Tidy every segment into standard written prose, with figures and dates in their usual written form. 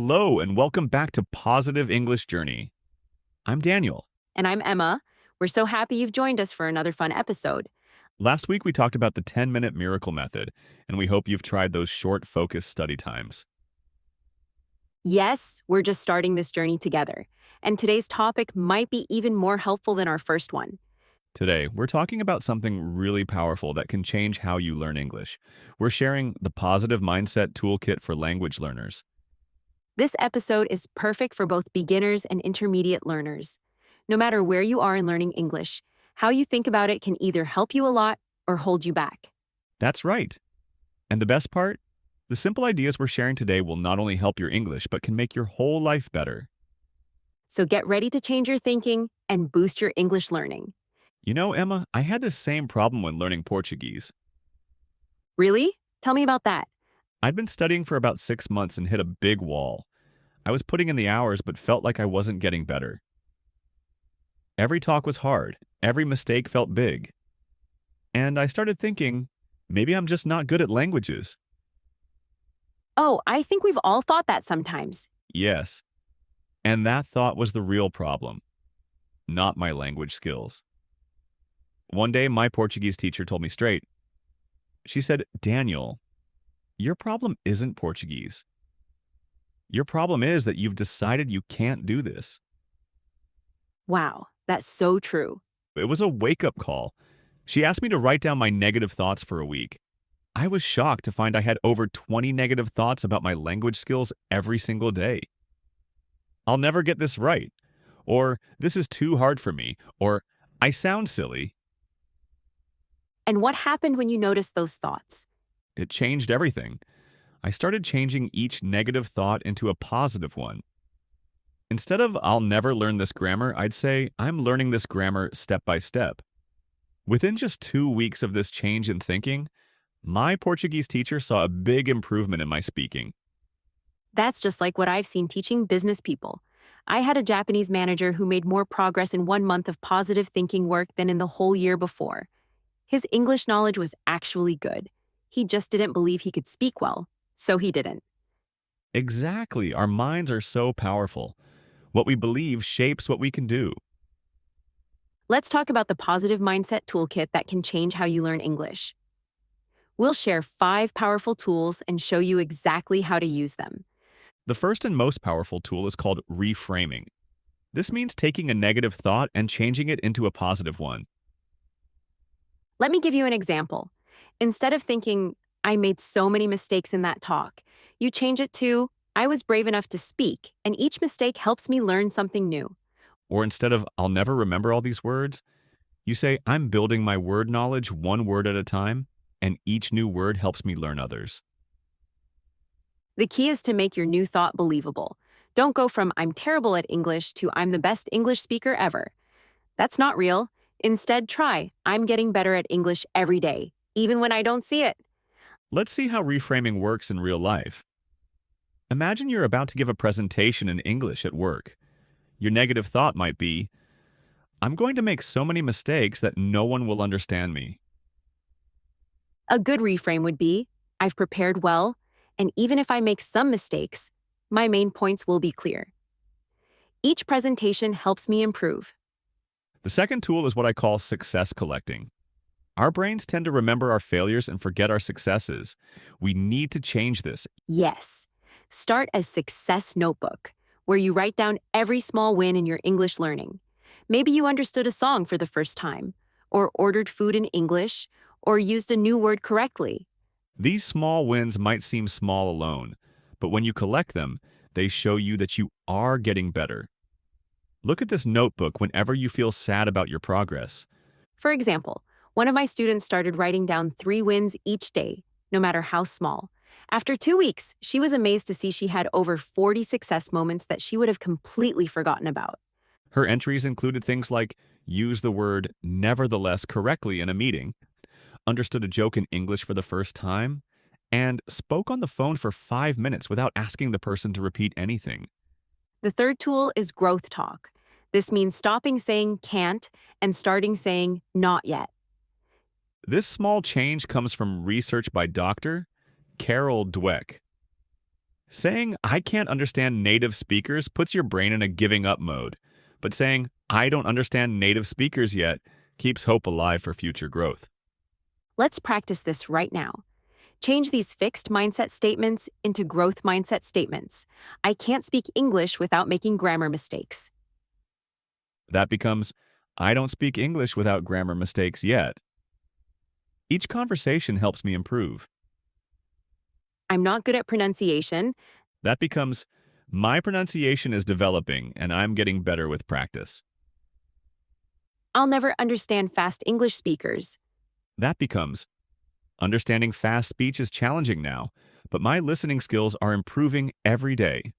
Hello, and welcome back to Positive English Journey. I'm Daniel. And I'm Emma. We're so happy you've joined us for another fun episode. Last week we talked about the 10-minute miracle method, and we hope you've tried those short, focused study times. Yes, we're just starting this journey together, and today's topic might be even more helpful than our first one. Today, we're talking about something really powerful that can change how you learn English. We're sharing the Positive Mindset Toolkit for language learners. This episode is perfect for both beginners and intermediate learners. No matter where you are in learning English, how you think about it can either help you a lot or hold you back. That's right. And the best part? The simple ideas we're sharing today will not only help your English, but can make your whole life better. So get ready to change your thinking and boost your English learning. You know, Emma, I had this same problem when learning Portuguese. Really? Tell me about that. I'd been studying for about 6 months and hit a big wall. I was putting in the hours but felt like I wasn't getting better. Every talk was hard. Every mistake felt big. And I started thinking, maybe I'm just not good at languages. Oh, I think we've all thought that sometimes. Yes. And that thought was the real problem, not my language skills. One day, my Portuguese teacher told me straight. She said, Daniel, your problem isn't Portuguese. Your problem is that you've decided you can't do this. Wow, that's so true. It was a wake-up call. She asked me to write down my negative thoughts for a week. I was shocked to find I had over 20 negative thoughts about my language skills every single day. I'll never get this right. Or, this is too hard for me. Or, I sound silly. And what happened when you noticed those thoughts? It changed everything. I started changing each negative thought into a positive one. Instead of, I'll never learn this grammar, I'd say, I'm learning this grammar step by step. Within just 2 weeks of this change in thinking, my Portuguese teacher saw a big improvement in my speaking. That's just like what I've seen teaching business people. I had a Japanese manager who made more progress in 1 month of positive thinking work than in the whole year before. His English knowledge was actually good. He just didn't believe he could speak well, so he didn't. Exactly. Our minds are so powerful. What we believe shapes what we can do. Let's talk about the Positive Mindset Toolkit that can change how you learn English. We'll share 5 powerful tools and show you exactly how to use them. The first and most powerful tool is called reframing. This means taking a negative thought and changing it into a positive one. Let me give you an example. Instead of thinking, I made so many mistakes in that talk, you change it to, I was brave enough to speak, and each mistake helps me learn something new. Or instead of, I'll never remember all these words, you say, I'm building my word knowledge one word at a time, and each new word helps me learn others. The key is to make your new thought believable. Don't go from I'm terrible at English to I'm the best English speaker ever. That's not real. Instead, try I'm getting better at English every day, even when I don't see it. Let's see how reframing works in real life. Imagine you're about to give a presentation in English at work. Your negative thought might be, I'm going to make so many mistakes that no one will understand me. A good reframe would be, I've prepared well, and even if I make some mistakes, my main points will be clear. Each presentation helps me improve. The second tool is what I call success collecting. Our brains tend to remember our failures and forget our successes. We need to change this. Yes. Start a success notebook, where you write down every small win in your English learning. Maybe you understood a song for the first time, or ordered food in English, or used a new word correctly. These small wins might seem small alone, but when you collect them, they show you that you are getting better. Look at this notebook whenever you feel sad about your progress. For example, one of my students started writing down 3 wins each day, no matter how small. After 2 weeks, she was amazed to see she had over 40 success moments that she would have completely forgotten about. Her entries included things like use the word nevertheless correctly in a meeting, understood a joke in English for the first time, and spoke on the phone for 5 minutes without asking the person to repeat anything. The third tool is growth talk. This means stopping saying can't and starting saying not yet. This small change comes from research by Dr. Carol Dweck. Saying, I can't understand native speakers puts your brain in a giving up mode. But saying, I don't understand native speakers yet keeps hope alive for future growth. Let's practice this right now. Change these fixed mindset statements into growth mindset statements. I can't speak English without making grammar mistakes. That becomes, I don't speak English without grammar mistakes yet. Each conversation helps me improve. I'm not good at pronunciation. That becomes, my pronunciation is developing and I'm getting better with practice. I'll never understand fast English speakers. That becomes, understanding fast speech is challenging now, but my listening skills are improving every day.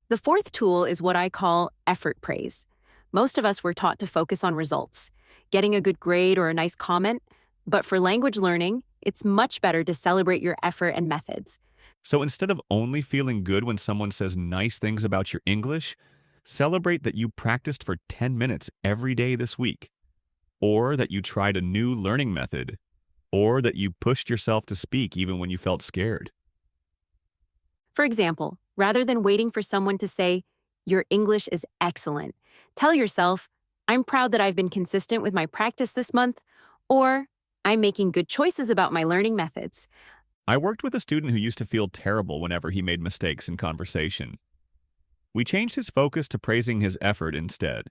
The fourth tool is what I call effort praise. Most of us were taught to focus on results, getting a good grade or a nice comment, but for language learning, it's much better to celebrate your effort and methods. So instead of only feeling good when someone says nice things about your English, celebrate that you practiced for 10 minutes every day this week, or that you tried a new learning method, or that you pushed yourself to speak even when you felt scared. For example, rather than waiting for someone to say, your English is excellent, tell yourself, I'm proud that I've been consistent with my practice this month, or I'm making good choices about my learning methods. I worked with a student who used to feel terrible whenever he made mistakes in conversation. We changed his focus to praising his effort instead.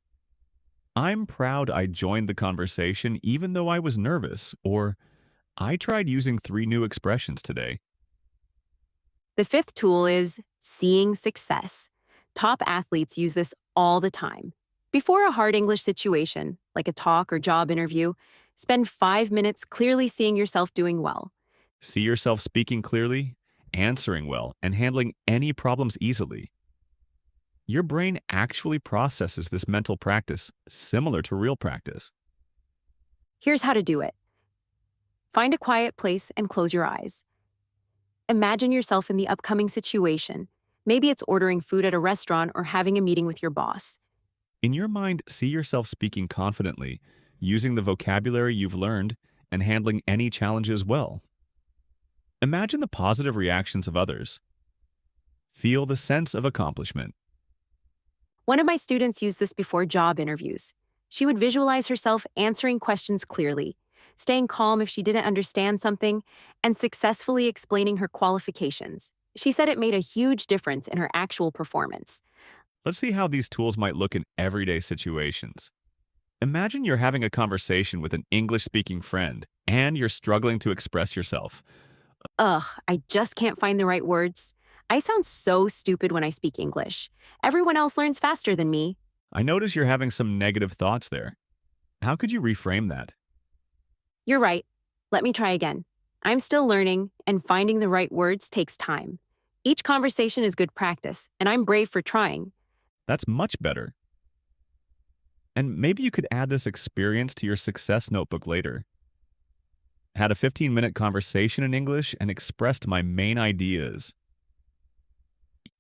I'm proud I joined the conversation even though I was nervous, or I tried using 3 new expressions today. The fifth tool is seeing success. Top athletes use this all the time. Before a hard English situation, like a talk or job interview, spend 5 minutes clearly seeing yourself doing well. See yourself speaking clearly, answering well, and handling any problems easily. Your brain actually processes this mental practice similar to real practice. Here's how to do it. Find a quiet place and close your eyes. Imagine yourself in the upcoming situation. Maybe it's ordering food at a restaurant or having a meeting with your boss. In your mind, see yourself speaking confidently, using the vocabulary you've learned, and handling any challenges well. Imagine the positive reactions of others. Feel the sense of accomplishment. One of my students used this before job interviews. She would visualize herself answering questions clearly, staying calm if she didn't understand something, and successfully explaining her qualifications. She said it made a huge difference in her actual performance. Let's see how these tools might look in everyday situations. Imagine you're having a conversation with an English-speaking friend, and you're struggling to express yourself. Ugh, I just can't find the right words. I sound so stupid when I speak English. Everyone else learns faster than me. I notice you're having some negative thoughts there. How could you reframe that? You're right. Let me try again. I'm still learning, and finding the right words takes time. Each conversation is good practice, and I'm brave for trying. That's much better. And maybe you could add this experience to your success notebook later. Had a 15-minute conversation in English and expressed my main ideas.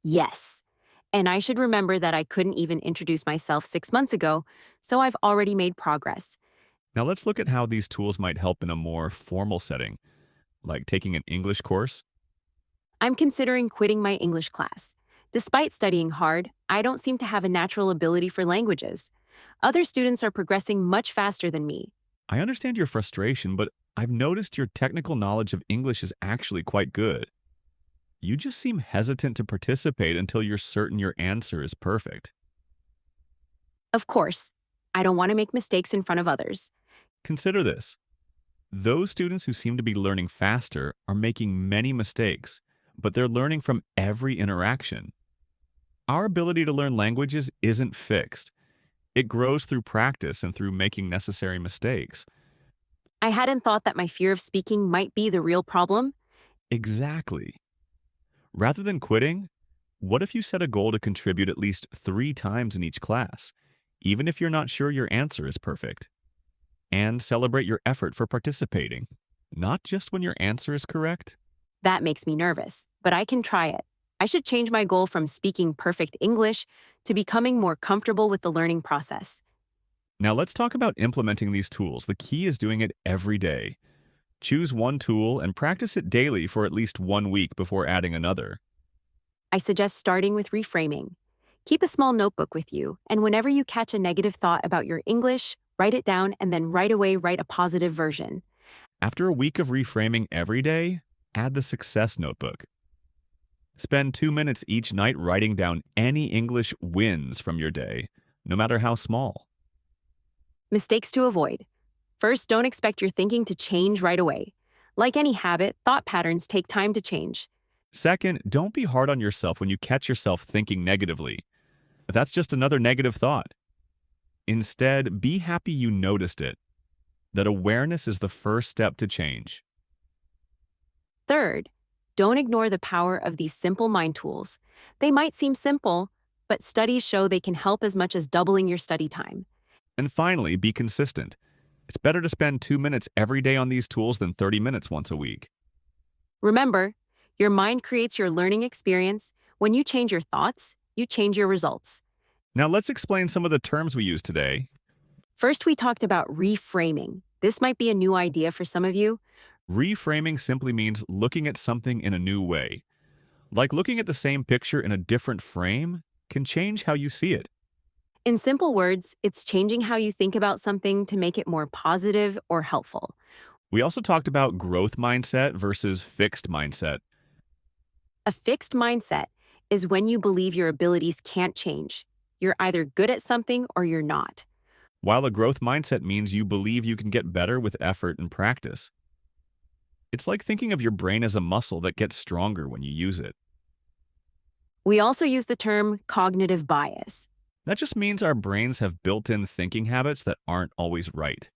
Yes. And I should remember that I couldn't even introduce myself 6 months ago, so I've already made progress. Now let's look at how these tools might help in a more formal setting, like taking an English course. I'm considering quitting my English class. Despite studying hard, I don't seem to have a natural ability for languages. Other students are progressing much faster than me. I understand your frustration, but I've noticed your technical knowledge of English is actually quite good. You just seem hesitant to participate until you're certain your answer is perfect. Of course, I don't want to make mistakes in front of others. Consider this. Those students who seem to be learning faster are making many mistakes, but they're learning from every interaction. Our ability to learn languages isn't fixed. It grows through practice and through making necessary mistakes. I hadn't thought that my fear of speaking might be the real problem. Exactly. Rather than quitting, what if you set a goal to contribute at least 3 times in each class, even if you're not sure your answer is perfect? And celebrate your effort for participating, not just when your answer is correct. That makes me nervous, but I can try it. I should change my goal from speaking perfect English to becoming more comfortable with the learning process. Now let's talk about implementing these tools. The key is doing it every day. Choose one tool and practice it daily for at least 1 week before adding another. I suggest starting with reframing. Keep a small notebook with you, and whenever you catch a negative thought about your English, write it down and then right away write a positive version. After a week of reframing every day, add the success notebook. Spend 2 minutes each night writing down any English wins from your day, no matter how small. Mistakes to avoid. First, don't expect your thinking to change right away. Like any habit, thought patterns take time to change. Second, don't be hard on yourself when you catch yourself thinking negatively. That's just another negative thought. Instead, be happy you noticed it. That awareness is the first step to change. Third, don't ignore the power of these simple mind tools. They might seem simple, but studies show they can help as much as doubling your study time. And finally, be consistent. It's better to spend 2 minutes every day on these tools than 30 minutes once a week. Remember, your mind creates your learning experience. When you change your thoughts, you change your results. Now let's explain some of the terms we use today. First, we talked about reframing. This might be a new idea for some of you. Reframing simply means looking at something in a new way. Like looking at the same picture in a different frame can change how you see it. In simple words, it's changing how you think about something to make it more positive or helpful. We also talked about growth mindset versus fixed mindset. A fixed mindset is when you believe your abilities can't change. You're either good at something or you're not. While a growth mindset means you believe you can get better with effort and practice. It's like thinking of your brain as a muscle that gets stronger when you use it. We also use the term cognitive bias. That just means our brains have built-in thinking habits that aren't always right.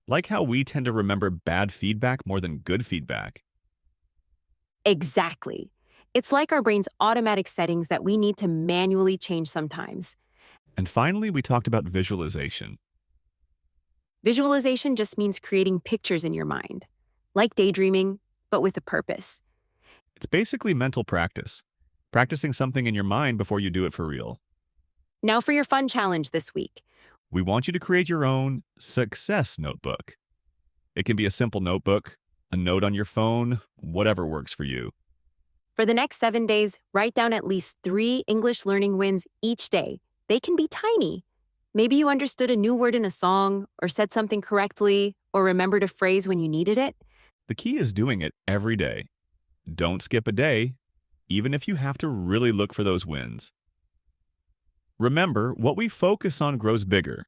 Like how we tend to remember bad feedback more than good feedback. Exactly. It's like our brain's automatic settings that we need to manually change sometimes. And finally, we talked about visualization. Visualization just means creating pictures in your mind, like daydreaming, but with a purpose. It's basically mental practice, practicing something in your mind before you do it for real. Now for your fun challenge this week. We want you to create your own success notebook. It can be a simple notebook, a note on your phone, whatever works for you. For the next 7 days, write down at least 3 English learning wins each day. They can be tiny. Maybe you understood a new word in a song, or said something correctly, or remembered a phrase when you needed it. The key is doing it every day. Don't skip a day, even if you have to really look for those wins. Remember, what we focus on grows bigger.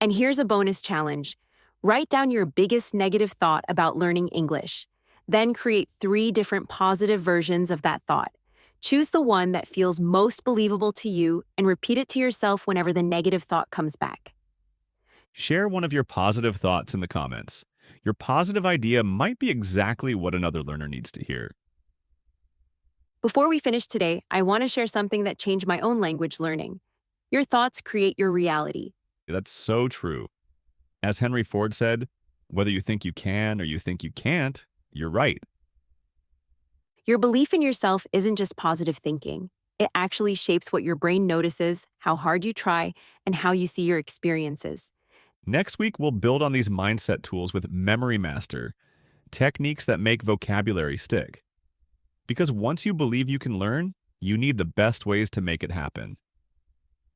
And here's a bonus challenge. Write down your biggest negative thought about learning English. Then create 3 different positive versions of that thought. Choose the one that feels most believable to you and repeat it to yourself whenever the negative thought comes back. Share one of your positive thoughts in the comments. Your positive idea might be exactly what another learner needs to hear. Before we finish today, I want to share something that changed my own language learning. Your thoughts create your reality. That's so true. As Henry Ford said, whether you think you can or you think you can't, you're right. Your belief in yourself isn't just positive thinking. It actually shapes what your brain notices, how hard you try, and how you see your experiences. Next week, we'll build on these mindset tools with Memory Master, techniques that make vocabulary stick. Because once you believe you can learn, you need the best ways to make it happen.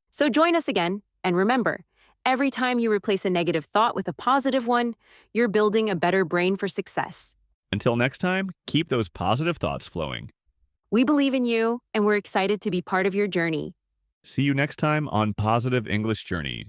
So join us again, and remember, every time you replace a negative thought with a positive one, you're building a better brain for success. Until next time, keep those positive thoughts flowing. We believe in you, and we're excited to be part of your journey. See you next time on Positive English Journey.